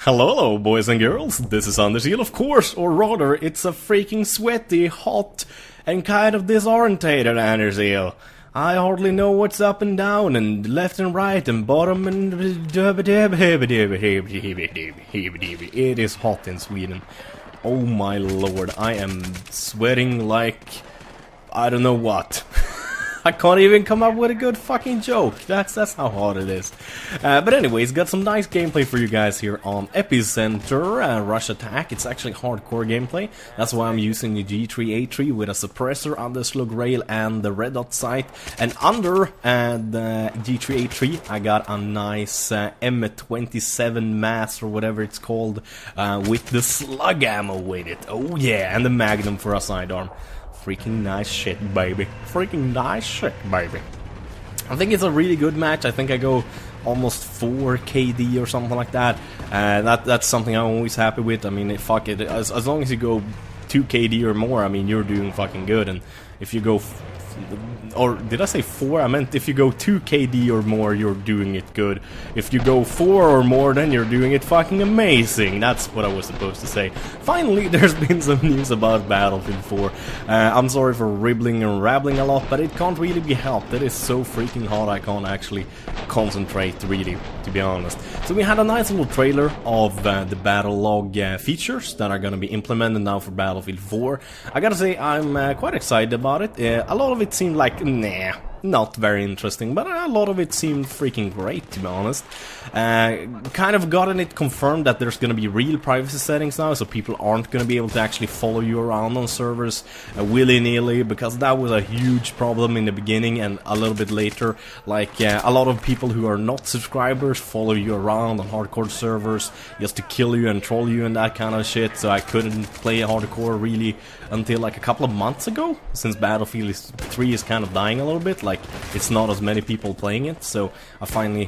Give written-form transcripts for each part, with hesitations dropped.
Hello, boys and girls, this is Underseal, of course, or rather, it's a freaking sweaty, hot, and kind of disorientated Underseal. I hardly know what's up and down, and left and right, and bottom, and it is hot in Sweden. Oh my lord, I am sweating like I don't know what. I can't even come up with a good fucking joke. That's how hard it is. But anyways, got some nice gameplay for you guys here on Epicenter Rush Attack. It's actually hardcore gameplay. That's why I'm using the G3A3 with a suppressor, underslug rail, and the red dot sight. And under the G3A3, I got a nice M27 mass or whatever it's called with the slug ammo with it. Oh yeah, and the Magnum for a sidearm. Freaking nice shit, baby. Freaking nice shit, baby. I think it's a really good match. I think I go almost 4 KD or something like that. That's something I'm always happy with. I mean, fuck it. As long as you go 2 KD or more, I mean, you're doing fucking good. And if you go... or did I say 4? I meant if you go 2 KD or more, you're doing it good. If you go 4 or more, then you're doing it fucking amazing. That's what I was supposed to say. Finally, there's been some news about Battlefield 4. I'm sorry for ribbling and rabbling a lot, but it can't really be helped. It is so freaking hot, I can't actually concentrate, really, to be honest. So we had a nice little trailer of the Battlelog features that are gonna be implemented now for Battlefield 4. I gotta say, I'm quite excited about it. A lot of it seemed like, nah, not very interesting, but a lot of it seemed freaking great, to be honest. Kind of gotten it confirmed that there's gonna be real privacy settings now, so people aren't gonna be able to actually follow you around on servers willy-nilly, because that was a huge problem in the beginning, and a little bit later, like, a lot of people who are not subscribers follow you around on hardcore servers just to kill you and troll you and that kind of shit, so I couldn't play hardcore really until like a couple of months ago, since Battlefield 3 is kind of dying a little bit. Like, it's not as many people playing it, so I finally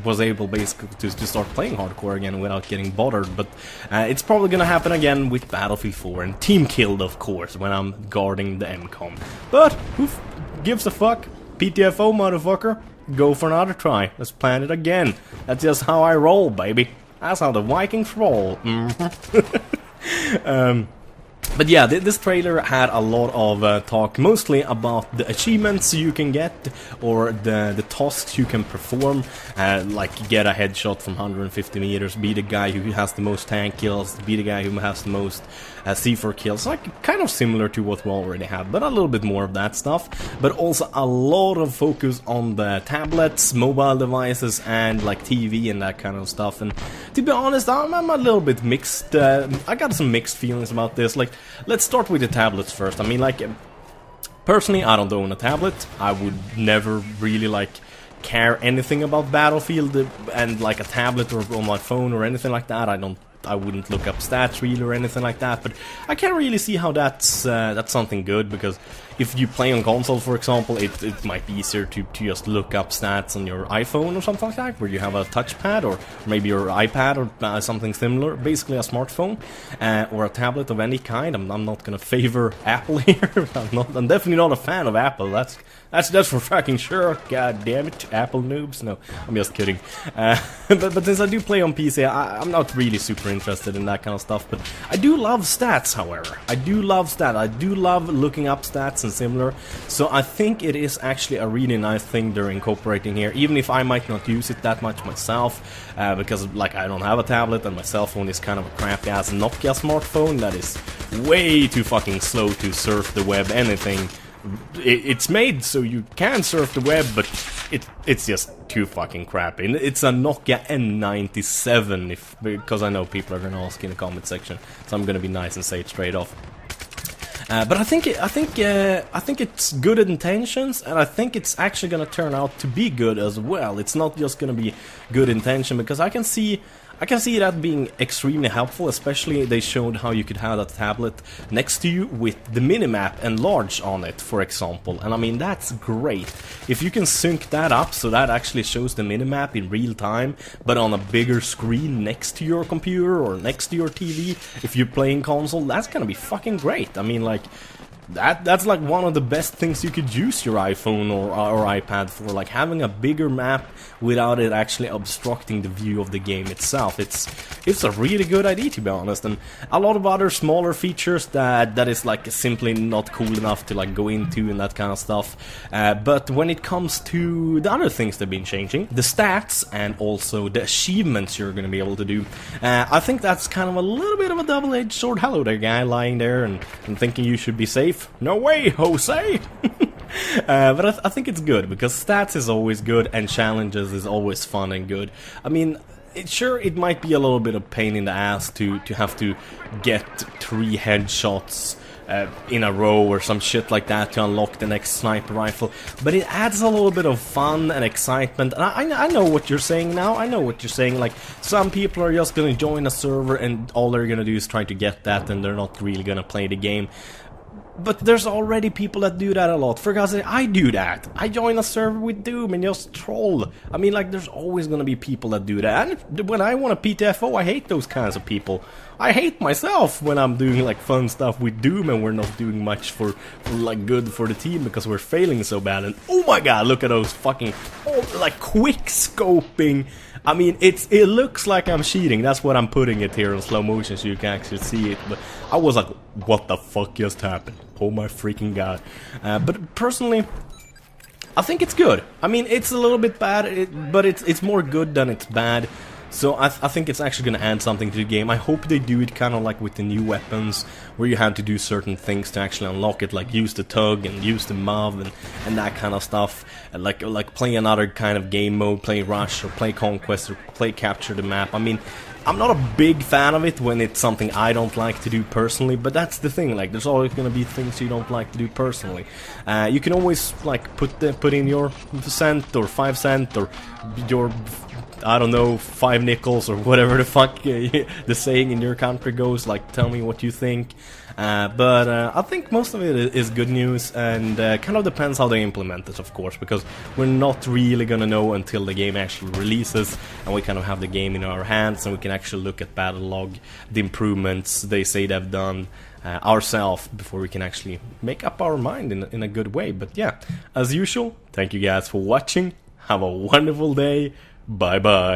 was able basically to start playing hardcore again without getting bothered. But it's probably gonna happen again with Battlefield 4 and Team Killed, of course, when I'm guarding the MCOM. But who gives a fuck? PTFO, motherfucker. Go for another try. Let's plan it again. That's just how I roll, baby. That's how the Vikings roll. But yeah, this trailer had a lot of talk, mostly about the achievements you can get, or the tasks you can perform, like get a headshot from 150 meters, be the guy who has the most tank kills, be the guy who has the most C4 kills, like kind of similar to what we already have, but a little bit more of that stuff, but also a lot of focus on the tablets, mobile devices, and like TV and that kind of stuff. And to be honest, I'm a little bit mixed. I got some mixed feelings about this. Like, let's start with the tablets first. I mean, like, personally, I don't own a tablet. I would never really, like, care anything about Battlefield and, like, a tablet or on my phone or anything like that. I wouldn't look up stats really or anything like that, but I can't really see how that's something good, because if you play on console, for example, it might be easier to just look up stats on your iPhone or something like that, where you have a touchpad, or maybe your iPad or something similar, basically a smartphone or a tablet of any kind. I'm not gonna favor Apple here. I'm definitely not a fan of Apple. That's for fucking sure. God damn it, Apple noobs. No, I'm just kidding. But since I do play on PC, I'm not really super interested in that kind of stuff. But I do love stats, however. I do love stats. I do love looking up stats and similar. So I think it is actually a really nice thing they're incorporating here, even if I might not use it that much myself, because like I don't have a tablet and my cell phone is kind of a crappy ass Nokia smartphone that is way too fucking slow to surf the web, anything. It's made so you can surf the web, but it's just too fucking crappy. It's a Nokia N97, because I know people are gonna ask in the comment section, so I'm gonna be nice and say it straight off. But I think it's good intentions, and I think it's actually gonna turn out to be good as well. It's not just gonna be good intention, because I can see that being extremely helpful. Especially they showed how you could have that tablet next to you with the minimap enlarged on it, for example. And I mean, that's great. If you can sync that up so that actually shows the minimap in real time, but on a bigger screen next to your computer or next to your TV, if you're playing console, that's gonna be fucking great. I mean, like, that's like one of the best things you could use your iPhone or iPad for, like having a bigger map without it actually obstructing the view of the game itself. It's a really good idea, to be honest, and a lot of other smaller features that is like simply not cool enough to like go into and that kind of stuff. But when it comes to the other things they've been changing, the stats and also the achievements you're going to be able to do, I think that's kind of a little bit of a double-edged sword. Hello there, guy lying there and thinking you should be safe. No way, Jose! But I think it's good, because stats is always good and challenges is always fun and good. I mean, sure, it might be a little bit of pain in the ass to have to get 3 headshots in a row or some shit like that to unlock the next sniper rifle, but it adds a little bit of fun and excitement. And I know what you're saying now. I know what you're saying. Like, some people are just gonna join a server and all they're gonna do is try to get that, and they're not really gonna play the game. But there's already people that do that a lot. For God's sake, I do that. I join a server with Doom and just troll. I mean, like, there's always gonna be people that do that. And when I want a PTFO, I hate those kinds of people. I hate myself when I'm doing, like, fun stuff with Doom and we're not doing much for like, good for the team because we're failing so bad. And oh my god, look at those fucking, like, quick scoping. I mean, it looks like I'm cheating. That's what I'm putting it here in slow motion so you can actually see it. But I was like, what the fuck just happened? Oh my freaking god. But personally, I think it's good. I mean, it's a little bit bad, but it's more good than it's bad. So I think it's actually going to add something to the game. I hope they do it kind of like with the new weapons, where you have to do certain things to actually unlock it, like use the tug and use the MOV and that kind of stuff. And like play another kind of game mode, play Rush or play Conquest or play Capture the Map. I mean, I'm not a big fan of it when it's something I don't like to do personally, but that's the thing, like, there's always gonna be things you don't like to do personally. You can always, like, put in your cent or 5 cent or your, I don't know, 5 nickels or whatever the fuck the saying in your country goes. Like, tell me what you think. But I think most of it is good news, and kind of depends how they implement it, of course, because we're not really gonna know until the game actually releases and we kind of have the game in our hands and we can actually look at Battlelog, the improvements they say they've done ourselves before we can actually make up our mind in a good way. But yeah, as usual, thank you guys for watching. Have a wonderful day. Bye bye.